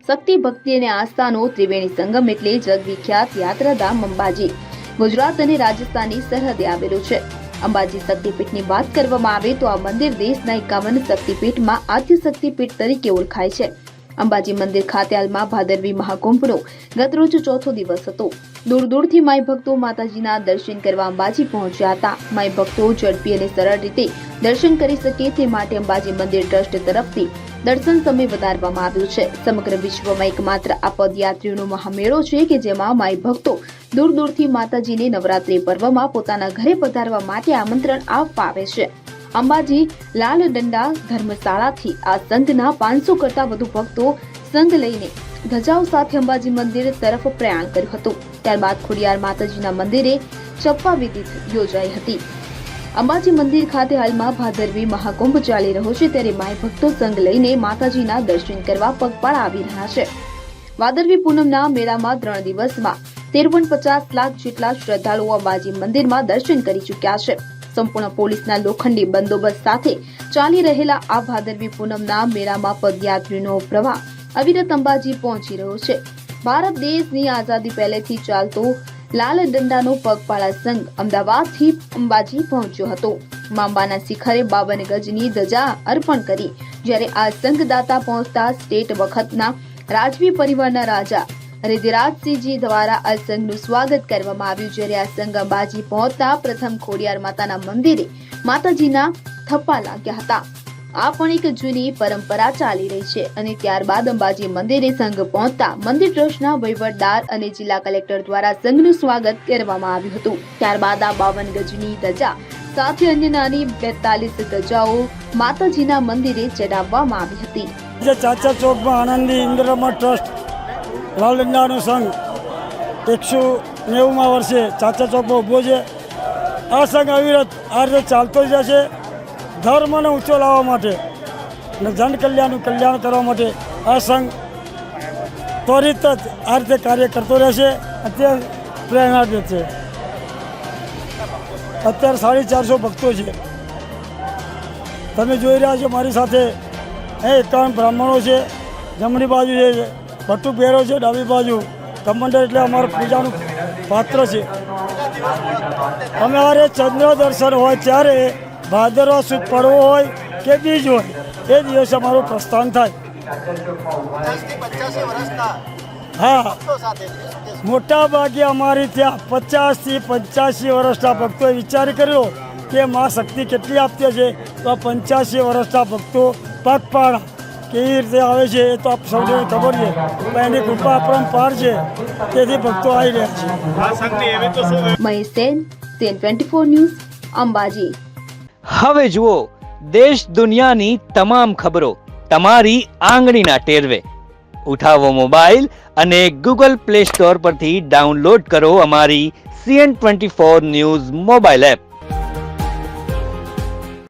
શક્તિ ભક્તિ અને આસ્થાનો ત્રિવેણી સંગમ એટલે જગવિખ્યાત યાત્રાધામ અંબાજી ગુજરાત અને રાજસ્થાનની સરહદે આવેલું છે। અંબાજી શક્તિપીઠની વાત કરવામાં આવે તો આ મંદિર દેશના 51 શક્તિપીઠમાં આદ્ય શક્તિપીઠ તરીકે ઓળખાય છે। અંબાજી મંદિર ખાતે હાલમાં ભાદરવી મહાકુંભનો ગતરોજ ચોથો દિવસ હતો। દૂર દૂરથી માઈ ભક્તો માતાજીના દર્શન કરવા અંબાજી પહોંચ્યા હતા। માઈ ભક્તો ઝડપી અને સરળ રીતે દર્શન કરી શકે તે માટે અંબાજી મંદિર ટ્રસ્ટ તરફથી દર્શન સમય વધારવામાં આવ્યો છે। સમગ્ર વિશ્વમાં એકમાત્ર આ પદયાત્રીઓનો મહામેળો છે કે જેમાં માઈ ભક્તો દૂર દૂરથી માતાજીને નવરાત્રી પર્વમાં પોતાના ઘરે પધારવા માટે આમંત્રણ આપવા આવે છે। અંબાજી લાલ દંડા ધર્મશાળાથી આ સંઘના 500 કરતા વધુ ભક્તો સંઘ લઈને ધજાઓ સાથે અંબાજી મંદિર તરફ પ્રયાણ કર્યું હતું। ત્યારબાદ ખોડિયાર માતાજીના મંદિરે ચપ્પા વિધિ યોજાઈ હતી। અંબાજી મંદિર ખાતે હાલમાં ભાદરવી મહાકુંભ ચાલી રહ્યો છે ત્યારે માઈ ભક્તો સંઘ લઈને માતાજીના દર્શન કરવા પગપાળા આવી રહ્યા છે। ભાદરવી પૂનમના મેળામાં 3 દિવસમાં 53 લાખ જેટલા શ્રદ્ધાળુઓ અંબાજી મંદિરમાં દર્શન કરી ચૂક્યા છે। સંપૂર્ણ પોલીસના લોખંડી બંદોબસ્ત સાથે ચાલી રહેલા આ ભાદરવી પૂનમના મેળામાં પદયાત્રીનો પ્રવાહ અવિરત અંબાજી પહોંચી રહ્યો છે। ભારત દેશની આઝાદી પહેલેથી ચાલતો લાલ દંડાનો પગપાળા સંઘ અમદાવાદથી અંબાજી પહોંચ્યો હતો। અંબાના શિખરે 52 ગજની ધજા અર્પણ કરી જ્યારે આ સંઘ દાતા પહોંચતા સ્ટેટ વખતના રાજવી પરિવારના રાજા રિદ્ધિરાજસિંહજી દ્વારા આ સંઘનું સ્વાગત કરવામાં આવ્યું। જ્યારે આ સંઘ અંબાજી પહોંચતા પ્રથમ ખોડિયાર માતાના મંદિરે માતાજીના થપ્પા લાગ્યા હતા। આ પણ એક જૂની પરંપરા ચાલી રહી છે અને ત્યારબાદ અંબાજી મંદિરે સંઘ પહોંચતા મંદિર ટ્રસ્ટના વહીવટદાર અને જિલ્લા કલેક્ટર દ્વારા સંઘનું સ્વાગત કરવામાં આવ્યું હતું। ત્યારબાદ આ 52 ગજની ધજા સાથે અન્ય નાની 42 ધજાઓ માતાજીના મંદિરે ચડાવવામાં આવી હતી। ચાચા ચોકમાં આનંદી ઇન્દ્રમાં ટ્રસ્ટ લાલ દંડાનો સંઘ 190મા વર્ષે ચાચા ચોકમાં ઊભો છે। આ સંઘ અવિરત આ રીતે ચાલતો જ રહેશે। ધર્મને ઊંચો લાવવા માટે અને જનકલ્યાણનું કલ્યાણ કરવા માટે આ સંઘ ત્વરિત જ આ રીતે કાર્ય કરતો રહેશે। અત્યારે પ્રેરણા દે છે। અત્યારે 450 ભક્તો છે। તમે જોઈ રહ્યા છો મારી સાથે 51 બ્રાહ્મણો છે। જમણી બાજુ છે ભટ્ટુ પહેરો છે, ડાબી બાજુ કમંડળ એટલે અમારું પૂજાનું પાત્ર છે। અમારે ચંદ્ર દર્શન હોય ત્યારે ભાદરવા સુદ પડવો હોય કે બીજ હોય એ દિવસે અમારું પ્રસ્થાન થાય। હા, મોટા ભાગે અમારી ત્યાં 50 થી 85 વર્ષના ભક્તોએ વિચાર કર્યો કે મા શક્તિ કેટલી આપતી છે તો આ 85 વર્ષના ભક્તો પગપાળા કેવી રીતે આવે છે એ તો આપ સૌને ખબર છે, એની કૃપા પરંપાર છે તેથી ભક્તો આવી રહ્યા છે। Mahesh Sen, CN24 news, Ambaji. હવે જુઓ દેશ દુનિયાની તમામ ખબરો તમારી આંગળીના ટેરવે। ઉઠાવો મોબાઈલ અને ગૂગલ પ્લે સ્ટોર પરથી ડાઉનલોડ કરો અમારી CN24 ન્યૂઝ મોબાઈલ એપ।